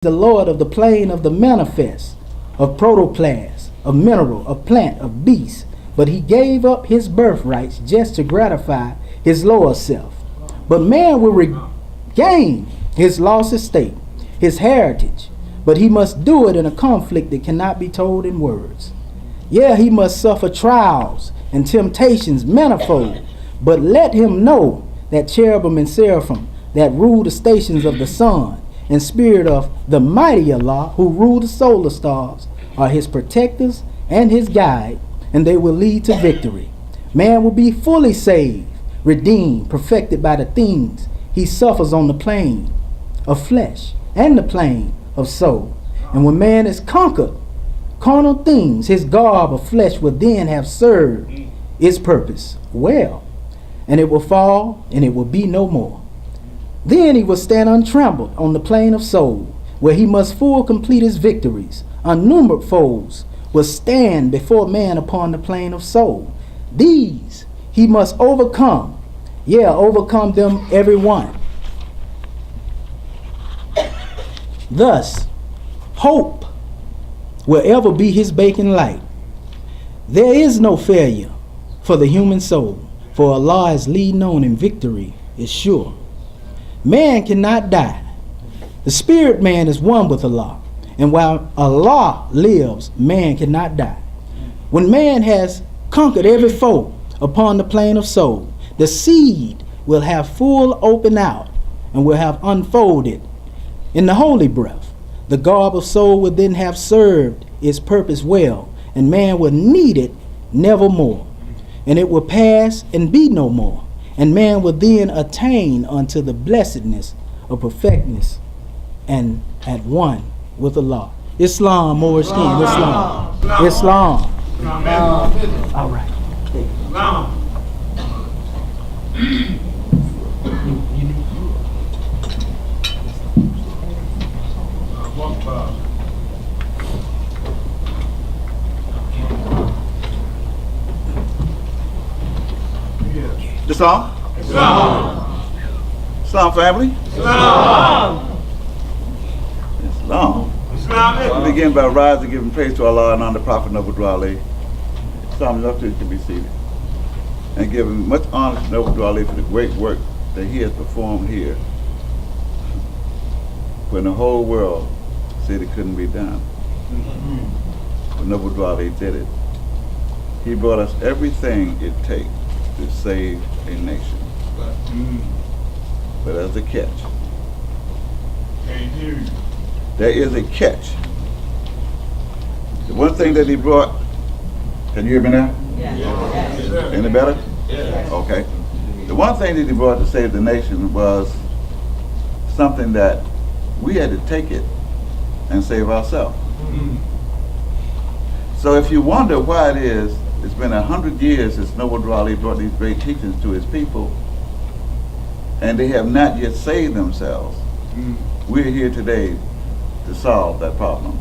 the Lord of the plane of the manifest, of protoplasm, of mineral, of plant, of beast. But he gave up his birthrights just to gratify his lower self. But man will regain his lost estate, his heritage. But he must do it in a conflict that cannot be told in words. Yeah, he must suffer trials and temptations manifold. But let him know that cherubim and seraphim that rule the stations of the sun, and spirit of the mighty Allah who rule the solar stars, are his protectors and his guide, and they will lead to victory. Man will be fully saved, redeemed, perfected by the things he suffers on the plane of flesh and the plane of soul. And when man is conquered carnal things, his garb of flesh will then have served its purpose well, and it will fall, and it will be no more. Then he will stand untrampled on the plane of soul, where he must full complete his victories. Unnumbered foes will stand before man upon the plane of soul. These he must overcome. Yeah, overcome them every one. Thus, hope will ever be his beacon light. There is no failure for the human soul, for Allah is leading on and victory is sure. Man cannot die. The spirit man is one with Allah. And while Allah lives, man cannot die. When man has conquered every foe upon the plane of soul, the seed will have full open out and will have unfolded in the holy breath. The garb of soul will then have served its purpose well, and man will need it nevermore. And it will pass and be no more. And man will then attain unto the blessedness of perfectness and at one with Allah. Islam, Moorish King, Islam. All right. Islam? Islam family? Islam. We begin by rising, giving praise to Allah and on the Prophet Noble Dwali. Islam, up to you can be seated. And giving much honor to Noble Dwali for the great work that he has performed here when the whole world said it couldn't be done. But Noble Dwali did it. He brought us everything it takes to save a nation. But there's a catch. There is a catch. The one thing that he brought, can you hear me now? Yeah. Any better? Yeah. Okay. The one thing that he brought to save the nation was something that we had to take it and save ourselves. So if you wonder why it is, it's been 100 years since Noble Dwali brought these great teachings to his people, and they have not yet saved themselves. We're here today to solve that problem.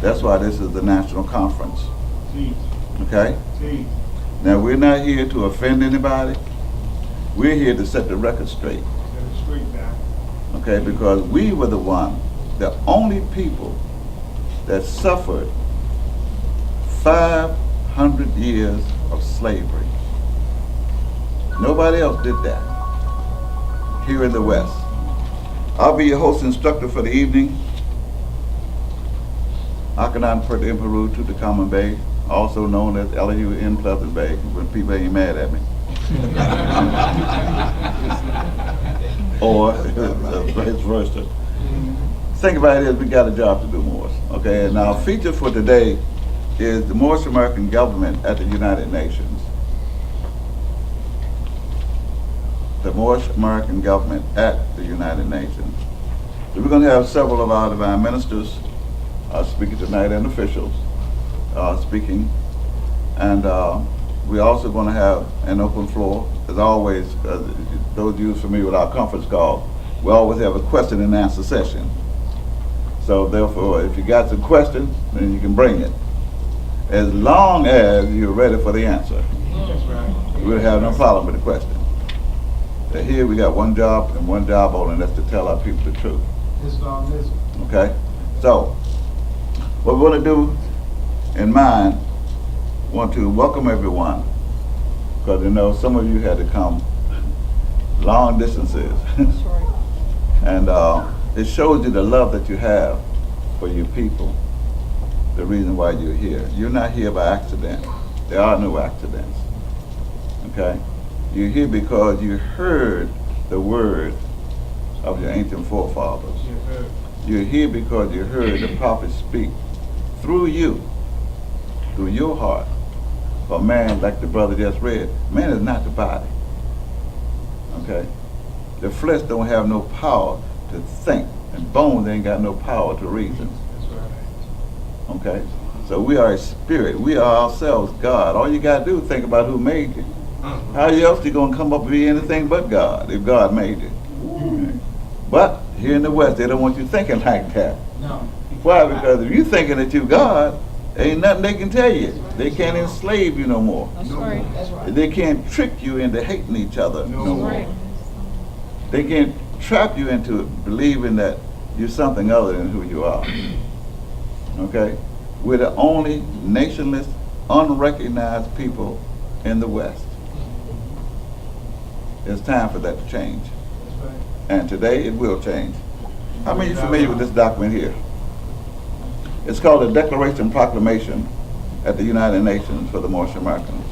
That's why this is the national conference. Okay? Now, we're not here to offend anybody. We're here to set the record straight. Okay? Because we were the only people that suffered 500 years of slavery. Nobody else did that here in the West. I'll be your host instructor for the evening. Akanan Pert in Peru to the Common Bay, also known as LU in Pleasant Bay, when people ain't mad at me. Or vice versa. Think about it is we got a job to do, Morris. Okay, and our feature for today is the Moorish American Government at the United Nations. The Moorish American Government at the United Nations. So we're going to have several of our divine ministers speaking tonight, and officials speaking. And we're also going to have an open floor. As always, those of you familiar with our conference call, we always have a question and answer session. So therefore, if you got some questions, then you can bring it. As long as you're ready for the answer. That's right. We'll have no problem with the question. Here we got one job and one job only, and that's to tell our people the truth. Islamism. Okay? So, what we want to do in mind, want to welcome everyone, because some of you had to come long distances. And it shows you the love that you have for your people, the reason why you're here. You're not here by accident. There are no accidents. Okay? You're here because you heard the word of your ancient forefathers. You're here because you heard the prophets speak through you, through your heart. For man, like the brother just read, man is not the body. Okay? The flesh don't have no power to think, and bones ain't got no power to reason. Okay? So we are a spirit. We are ourselves God. All you got to do is think about who made you. How else you going to come up and be anything but God if God made you? Okay. But here in the West, they don't want you thinking like that. No. Why? Because if you're thinking that you God, ain't nothing they can tell you. They can't enslave you no more. That's right. That's right. They can't trick you into hating each other no more. Right. They can't trap you into believing that you're something other than who you are. Okay? We're the only nationless, unrecognized people in the West. It's time for that to change. And today it will change. How many of you familiar with this document here? It's called the Declaration and Proclamation at the United Nations for the Moorish Americans.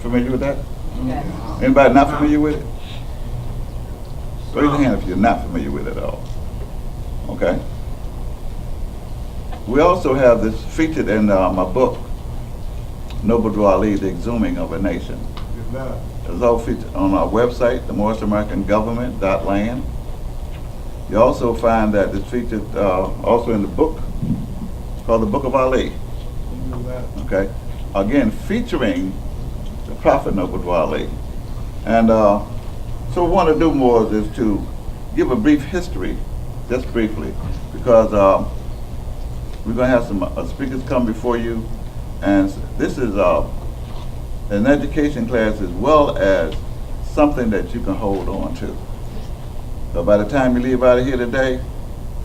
Familiar with that? Yes. Anybody not familiar with it? Raise your hand if you're not familiar with it at all. Okay? We also have this featured in my book, Noble Drew Ali, The Exhuming of a Nation. It's all featured on our website, the Moorish American Government.land. You also find that it's featured also in the book called the Book of Ali. Okay? Again, featuring the Prophet Noble Drew Ali. And so what we want to do more is to give a brief history, just briefly, because we're going to have some speakers come before you, and this is an education class as well as something that you can hold on to. So by the time you leave out of here today,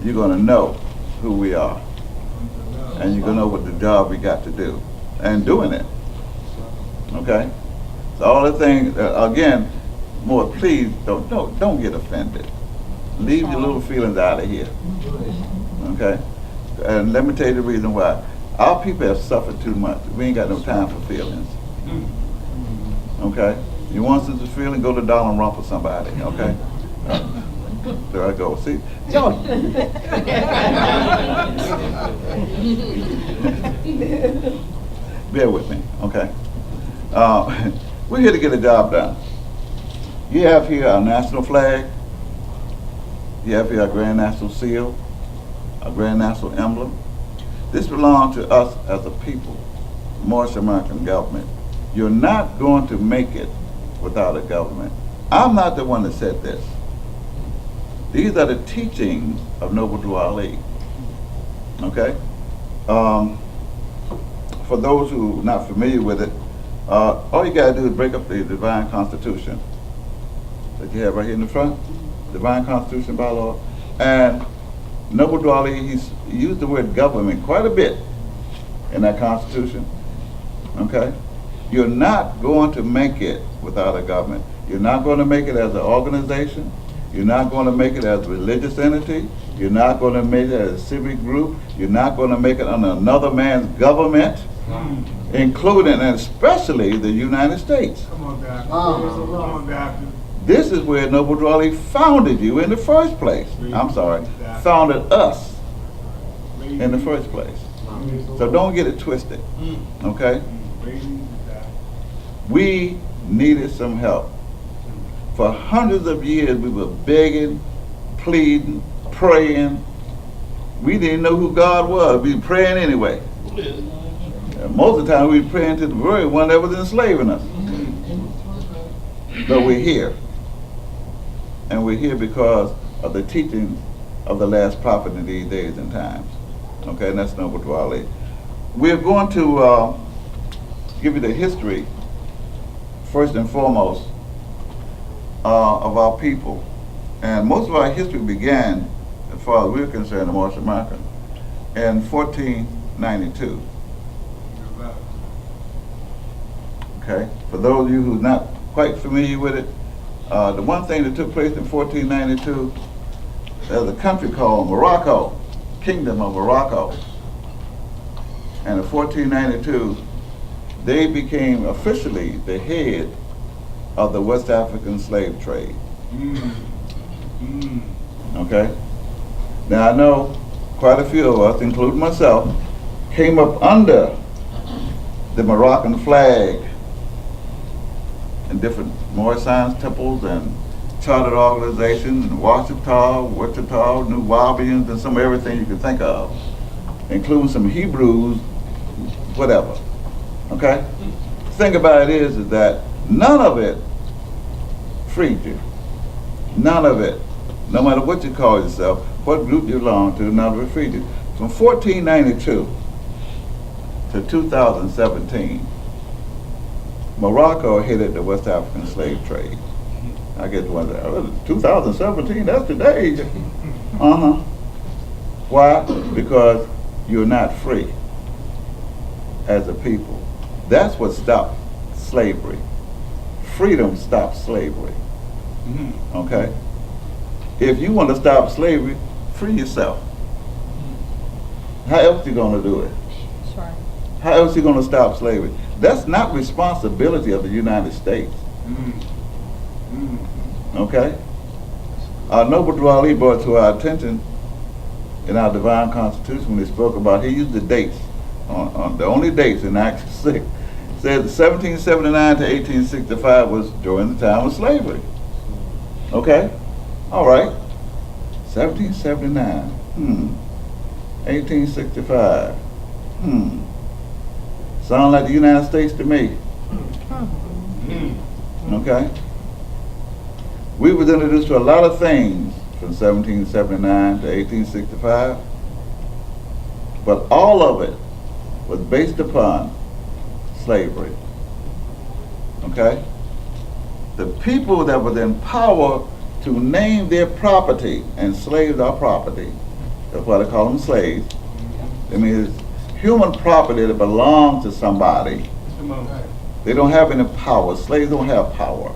you're going to know who we are, and you're going to know what the job we got to do, and doing it. Okay? So all the things, again, more please don't get offended. Leave your little feelings out of here. Okay? And let me tell you the reason why. Our people have suffered too much. We ain't got no time for feelings. Okay? You want some feeling, go to Dollar and romp with somebody. Okay? There I go. See? Joe. Bear with me. Okay? We're here to get a job done. You have here our national flag. You have here our Grand National Seal, our Grand National Emblem. This belongs to us as a people, Moorish American Government. You're not going to make it without a government. I'm not the one that said this. These are the teachings of Noble Drew Ali. Okay? For those who are not familiar with it, all you got to do is break up the Divine Constitution that you have right here in the front, Divine Constitution by law. And Noble Drew Ali, he used the word government quite a bit in that Constitution. Okay? You're not going to make it without a government. You're not going to make it as an organization. You're not going to make it as a religious entity. You're not going to make it as a civic group. You're not going to make it under another man's government, including and especially the United States. Come on, Doctor. Come on, Doctor. This is where Noble Drew Ali founded you in the first place. I'm sorry, founded us in the first place. So don't get it twisted, okay? We needed some help. For hundreds of years we were begging, pleading, praying. We didn't know who God was. We were praying anyway. And most of the time we were praying to the very one that was enslaving us. But we're here. And we're here because of the teachings of the last prophet in these days and times. Okay, and that's Noble Drew Ali. We're going to give you the history, first and foremost, of our people. And most of our history began far as we're concerned, the Moorish American, in 1492. Okay, for those of you who are not quite familiar with it, the one thing that took place in 1492, there's a country called Morocco, Kingdom of Morocco. And in 1492, they became officially the head of the West African slave trade. Okay? Now I know quite a few of us, including myself, came up under the Moroccan flag in different Moorish science temples and chartered organizations and Wichita, New Wabians, and some of everything you can think of, including some Hebrews, whatever. Okay? The thing about it is that none of it freed you. None of it. No matter what you call yourself, what group you belong to, none of it freed you. From 1492 to 2017, Morocco headed the West African slave trade. I guess 2017, that's today. Why? Because you're not free as a people. That's what stopped slavery. Freedom stops slavery. Okay? If you want to stop slavery, free yourself. How else are you going to do it? Sure. How else are you going to stop slavery? That's not responsibility of the United States. Okay? Our noble Dwali brought to our attention in our divine constitution when they spoke about, he used the dates, on the only dates in Act 6, said 1779 to 1865 was during the time of slavery. Okay? All right. 1779. 1865. Sound like the United States to me. Okay? We was introduced to a lot of things from 1779 to 1865, but all of it was based upon slavery. Okay? The people that was in power to name their property, and slaves are property, that's why they call them slaves. I mean, it's human property that belongs to somebody. They don't have any power. Slaves don't have power.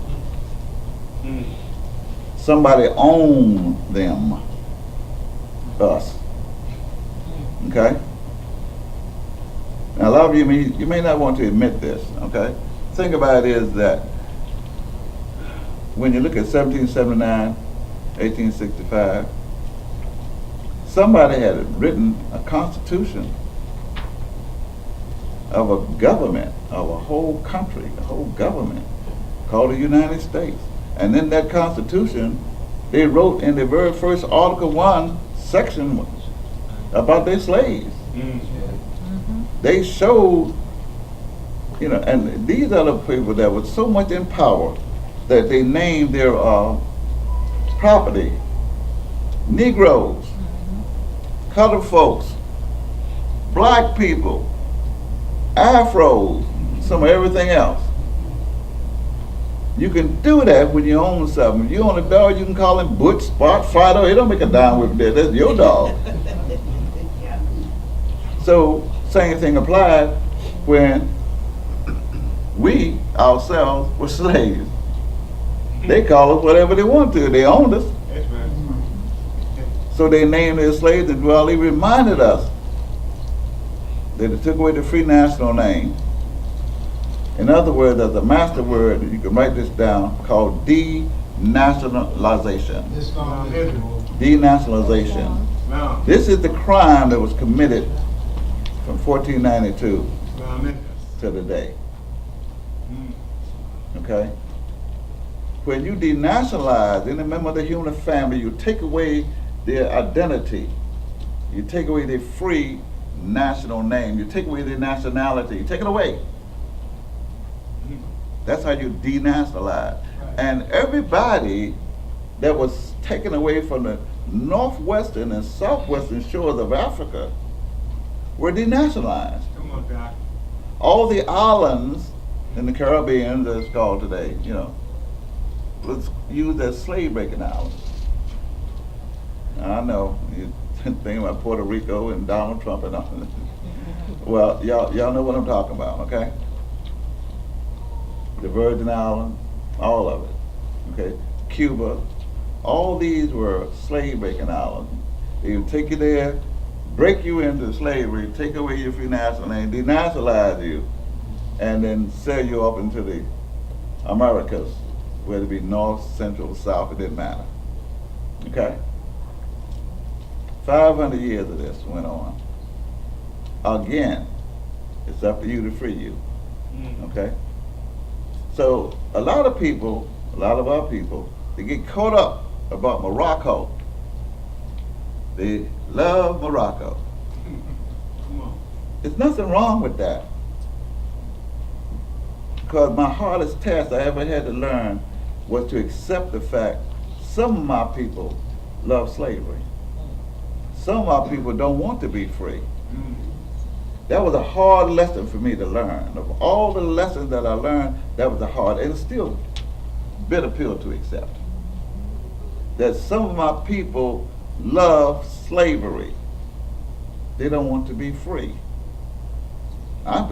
Somebody owns them. Us. Okay? Now a lot of you may not want to admit this, okay? The thing about it is that when you look at 1779, 1865, somebody had written a constitution of a government, of a whole country, a whole government called the United States. And in that constitution, they wrote in the very first Article 1, section about their slaves. They showed, and these are the people that were so much in power that they named their property Negroes, colored folks, black people, Afros, some of everything else. You can do that when you own something. If you own a dog, you can call him Butch, Spot, Fido. It don't make a dime with that. That's your dog. So, same thing applied when we ourselves were slaves. They call us whatever they want to. They owned us. So they named their slaves, and Dwali reminded us that it took away the free national name. In other words, there's a master word, you can write this down, called denationalization. Denationalization. This is the crime that was committed from 1492 to today. Okay? When you denationalize any member of the human family, you take away their identity. You take away their free national name. You take away their nationality. You take it away. That's how you denationalize. And everybody that was taken away from the northwestern and southwestern shores of Africa were denationalized. All the islands in the Caribbean, as it's called today, was used as slave breaking islands. I know. You think about Puerto Rico and Donald Trump and all. Well, y'all know what I'm talking about, okay? The Virgin Islands, all of it, okay? Cuba, all these were slave-breaking islands. They would take you there, break you into slavery, take away your free national name, denationalize you, and then sell you up into the Americas, whether it be north, central, south, it didn't matter. Okay? 500 years of this went on. Again, it's up to you to free you. Okay? So a lot of people, a lot of our people, they get caught up about Morocco. They love Morocco. There's nothing wrong with that. Because my hardest test I ever had to learn was to accept the fact some of my people love slavery. Some of my people don't want to be free. That was a hard lesson for me to learn. Of all the lessons that I learned, that was the hard, and it's still a bitter pill to accept. That some of my people love slavery. They don't want to be free. I